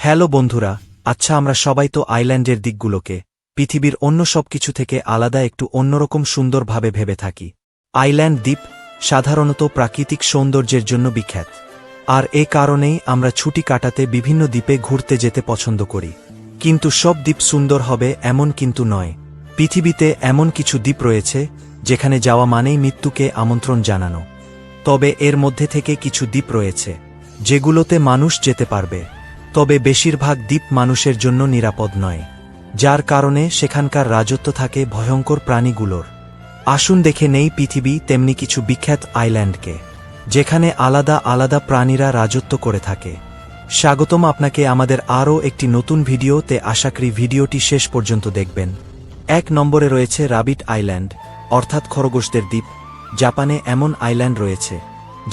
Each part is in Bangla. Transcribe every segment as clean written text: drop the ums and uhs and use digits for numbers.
হ্যালো বন্ধুরা, আচ্ছা আমরা সবাই তো আইল্যান্ডের দিকগুলোকে পৃথিবীর অন্য সব কিছু থেকে আলাদা একটু অন্যরকম সুন্দরভাবে ভেবে থাকি। আইল্যান্ড দ্বীপ সাধারণত প্রাকৃতিক সৌন্দর্যের জন্য বিখ্যাত, আর এ কারণেই আমরা ছুটি কাটাতে বিভিন্ন দ্বীপে ঘুরতে যেতে পছন্দ করি। কিন্তু সব দ্বীপ সুন্দর হবে এমন কিন্তু নয়। পৃথিবীতে এমন কিছু দ্বীপ রয়েছে যেখানে যাওয়া মানেই মৃত্যুকে আমন্ত্রণ জানানো। তবে এর মধ্যে থেকে কিছু দ্বীপ রয়েছে যেগুলোতে মানুষ যেতে পারবে, তবে বেশিরভাগ দ্বীপ মানুষের জন্য নিরাপদ নয়, যার কারণে সেখানকার রাজত্ব থাকে ভয়ঙ্কর প্রাণীগুলোর। আসুন দেখে নেই পৃথিবী তেমনি কিছু বিখ্যাত আইল্যান্ডকে, যেখানে আলাদা আলাদা প্রাণীরা রাজত্ব করে থাকে। স্বাগতম আপনাকে আমাদের আরও একটি নতুন ভিডিওতে। আশা করি ভিডিওটি শেষ পর্যন্ত দেখবেন। 1 নম্বরে রয়েছে রাবিট আইল্যান্ড, অর্থাৎ খরগোশদের দ্বীপ। জাপানে এমন আইল্যান্ড রয়েছে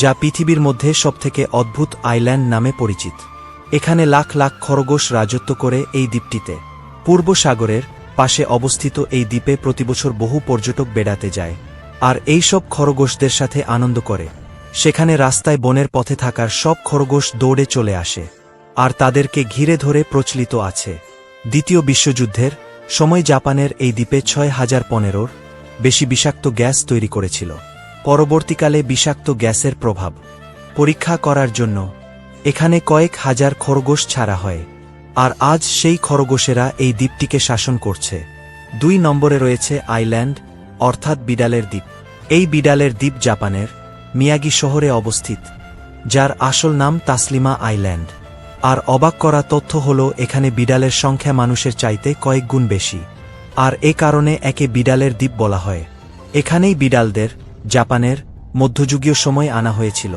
যা পৃথিবীর মধ্যে সবথেকে অদ্ভুত আইল্যান্ড নামে পরিচিত। এখানে লাখ লাখ খরগোশ রাজত্ব করে এই দ্বীপটিতে। পূর্ব সাগরের পাশে অবস্থিত এই দ্বীপে প্রতিবছর বহু পর্যটক বেড়াতে যায়, আর এই সব খরগোশদের সাথে আনন্দ করে। সেখানে রাস্তায় বনের পথে থাকার সব খরগোশ দৌড়ে চলে আসে, আর তাদেরকে ঘিরে ধরে প্রচলিত আছে। দ্বিতীয় বিশ্বযুদ্ধের সময় জাপানের এই দ্বীপে 6015-র বেশি বিষাক্ত গ্যাস তৈরি করেছিল। পরবর্তীকালে বিষাক্ত গ্যাসের প্রভাব পরীক্ষা করার জন্য এখানে কয়েক হাজার খরগোশ ছাড়া হয়, আর আজ সেই খরগোশেরা এই দ্বীপটিকে শাসন করছে। 2 নম্বরে রয়েছে আইল্যান্ড, অর্থাৎ বিড়ালের দ্বীপ। এই বিড়ালের দ্বীপ জাপানের মিয়াগি শহরে অবস্থিত, যার আসল নাম তাসলিমা আইল্যান্ড। আর অবাক করা তথ্য হল এখানে বিড়ালের সংখ্যা মানুষের চাইতে কয়েক গুণ বেশি, আর এ কারণে একে বিড়ালের দ্বীপ বলা হয়। এখানেই বিড়ালদের জাপানের মধ্যযুগীয় সময় আনা হয়েছিল,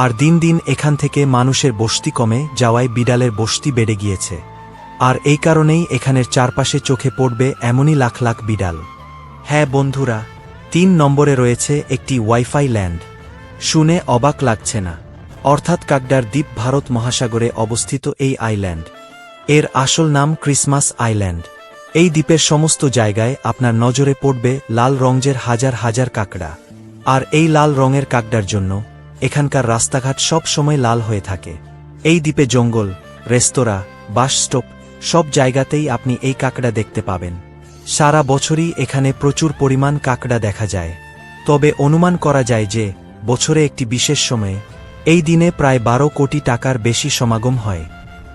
আর দিন দিন এখান থেকে মানুষের বসতি কমে যাওয়ায় বিড়ালের বসতি বেড়ে গিয়েছে। আর এই কারণেই এখানের চারপাশে চোখে পড়বে এমনই লাখ লাখ বিড়াল। হ্যাঁ বন্ধুরা, 3 নম্বরে রয়েছে একটি ওয়াইফাই ল্যান্ড। শুনে অবাক লাগছে না? অর্থাৎ কাকডার দ্বীপ ভারত মহাসাগরে অবস্থিত এই আইল্যান্ড। এর আসল নাম ক্রিসমাস আইল্যান্ড। এই দ্বীপের সমস্ত জায়গায় আপনার নজরে পড়বে লাল রঙের হাজার হাজার কাকড়া, আর এই লাল রঙের কাকড়ার জন্য এখানকার রাস্তাঘাট সব সময় লাল হয়ে থাকে। এই দ্বীপে জঙ্গল, রেস্তোরাঁ, বাস স্টপ সব জায়গাতেই আপনি এই কাকড়া দেখতে পাবেন। সারা বছরই এখানে প্রচুর পরিমাণ কাকড়া দেখা যায়, তবে অনুমান করা যায় যে বছরে একটি বিশেষ সময়ে এই দিনে প্রায় 12 কোটি টাকার বেশি সমাগম হয়।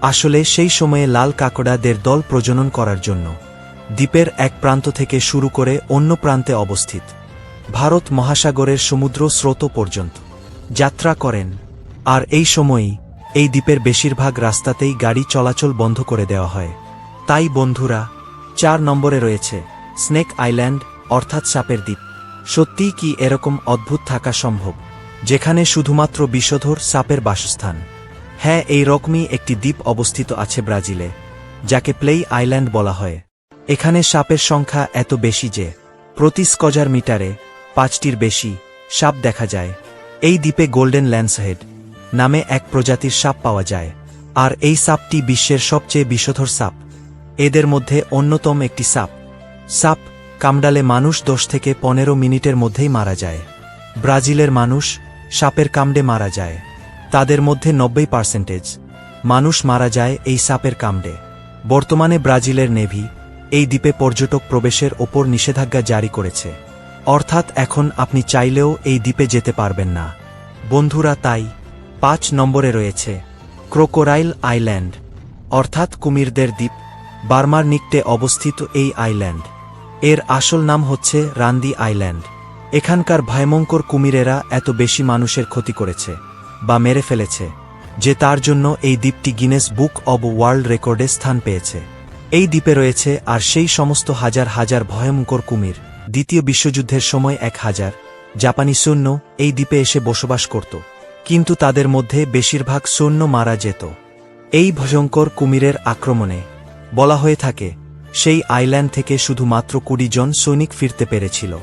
আসলে সেই সময়ে লাল কাকড়াদের দল প্রজনন করার জন্য দ্বীপের এক প্রান্ত থেকে শুরু করে অন্য প্রান্তে অবস্থিত ভারত মহাসাগরের সমুদ্র স্রোত পর্যন্ত যাত্রা করেন। আর এই সময়ই এই দ্বীপের বেশিরভাগ রাস্তাতেই গাড়ি চলাচল বন্ধ করে দেওয়া হয়। তাই বন্ধুরা, 4 নম্বরে রয়েছে স্নেক আইল্যান্ড, অর্থাৎ সাপের দ্বীপ। সত্যিই কি এরকম অদ্ভুত থাকা সম্ভব, যেখানে শুধুমাত্র বিষধর সাপের বাসস্থান? হ্যাঁ, এই রকমই একটি দ্বীপ অবস্থিত আছে ব্রাজিলে, যাকে প্লেই আইল্যান্ড বলা হয়। এখানে সাপের সংখ্যা এত বেশি যে প্রতি স্কয়ার মিটারে 5টির বেশি সাপ দেখা যায়। এই দ্বীপে গোল্ডেন ল্যান্সহেড নামে এক প্রজাতির সাপ পাওয়া যায়, আর এই সাপটি বিশ্বের সবচেয়ে বিষধর সাপ। এদের মধ্যে অন্যতম একটি সাপ কামড়ালে মানুষ 10 থেকে 15 মিনিটের মধ্যেই মারা যায়। ব্রাজিলের মানুষ সাপের কামড়ে মারা যায়। তাদের মধ্যে 90% মানুষ মারা যায় এই সাপের কামড়ে। বর্তমানে ব্রাজিলের নেভি এই দ্বীপে পর্যটক প্রবেশের ওপর নিষেধাজ্ঞা জারি করেছে, অর্থাৎ এখন আপনি চাইলেও এই দ্বীপে যেতে পারবেন না বন্ধুরা। তাই 5 নম্বরে রয়েছে ক্রোকোরাইল আইল্যান্ড, অর্থাৎ কুমিরদের দ্বীপ। বার্মার নিকটে অবস্থিত এই আইল্যান্ড, এর আসল নাম হচ্ছে রান্দি আইল্যান্ড। এখানকার ভয়ঙ্কর কুমিরেরা এত বেশি মানুষের ক্ষতি করেছে বা মেরে ফেলেছে যে তার জন্য এই দ্বীপটি গিনেস বুক অব ওয়ার্ল্ড রেকর্ডে স্থান পেয়েছে। এই দ্বীপে রয়েছে আর সেই সমস্ত হাজার হাজার ভয়ঙ্কর কুমির। দ্বিতীয় বিশ্বযুদ্ধের সময় 1000 জাপানি সৈন্য এই দ্বীপে এসে বসবাস করত, কিন্তু তাদের মধ্যে বেশিরভাগ সৈন্য মারা যেত এই ভয়ঙ্কর কুমিরের আক্রমণে। বলা হয়ে থাকে সেই আইল্যান্ড থেকে শুধুমাত্র 20 জন সৈনিক ফিরতে পেরেছিল।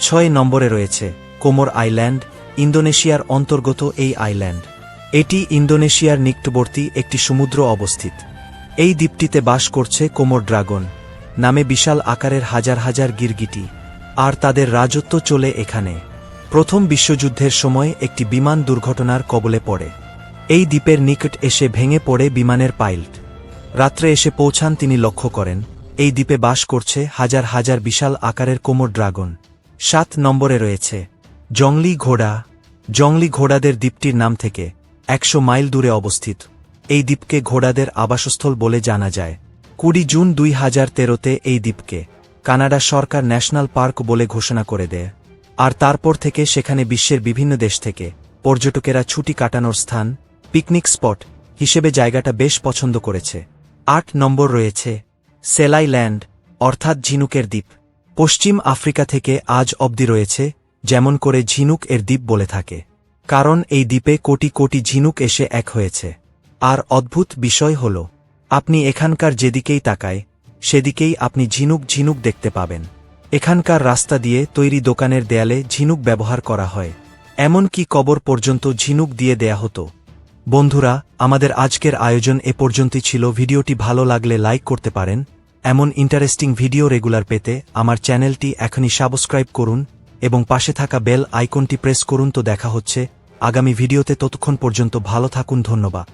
6 নম্বরে রয়েছে কোমোর আইল্যান্ড, ইন্দোনেশিয়ার অন্তর্গত এই আইল্যান্ড। এটি ইন্দোনেশিয়ার নিকটবর্তী একটি সমুদ্র অবস্থিত। এই দ্বীপটিতে বাস করছে কোমোর ড্রাগন নামে বিশাল আকারের হাজার হাজার গিরগিটি, আর তাদের রাজত্ব চলে এখানে। প্রথম বিশ্বযুদ্ধের সময় একটি বিমান দুর্ঘটনার কবলে পড়ে। এই দ্বীপের নিকট এসে ভেঙে পড়ে বিমানের পাইলট। রাত্রে এসে পৌঁছান তিনি লক্ষ্য করেন এই দ্বীপে বাস করছে হাজার হাজার বিশাল আকারের কোমর ড্রাগন। 7 নম্বরে রয়েছে জংলি ঘোড়া। জংলি ঘোড়াদের দ্বীপটির নাম থেকে 100 মাইল দূরে অবস্থিত। এই দ্বীপকে ঘোড়াদের আবাসস্থল বলে জানা যায়। 20 জুন 2013-তে এই দ্বীপকে কানাডা সরকার ন্যাশনাল পার্ক বলে ঘোষণা করে দেয়। আর তারপর থেকে সেখানে বিশ্বের বিভিন্ন দেশ থেকে পর্যটকেরা ছুটি কাটানোর স্থান, পিকনিক স্পট হিসেবে জায়গাটা বেশ পছন্দ করেছে। 8 নম্বর রয়েছে সেলাই ল্যান্ড, অর্থাৎ ঝিনুকের দ্বীপ। পশ্চিম আফ্রিকা থেকে আজ অবধি রয়েছে যেমন করে ঝিনুক এর দ্বীপ বলে থাকে, কারণ এই দ্বীপে কোটি কোটি ঝিনুক এসে এক হয়েছে। আর অদ্ভুত বিষয় হল, আপনি এখানকার যেদিকেই তাকায় সেদিকেই আপনি ঝিনুক ঝিনুক দেখতে পাবেন। এখানকার রাস্তা দিয়ে তৈরি দোকানের দেয়ালে ঝিনুক ব্যবহার করা হয়, এমনকি কবর পর্যন্ত ঝিনুক দিয়ে দেয়া হতো। বন্ধুরা, আমাদের আজকের আয়োজন এ পর্যন্তই ছিল। ভিডিওটি ভালো লাগলে লাইক করতে পারেন। এমন ইন্টারেস্টিং ভিডিও রেগুলার পেতে আমার চ্যানেলটি এখনই সাবস্ক্রাইব করুন এবং পাশে থাকা বেল আইকনটি প্রেস করুন। তো দেখা হচ্ছে আগামী ভিডিওতে, ততক্ষণ পর্যন্ত ভালো থাকুন। ধন্যবাদ।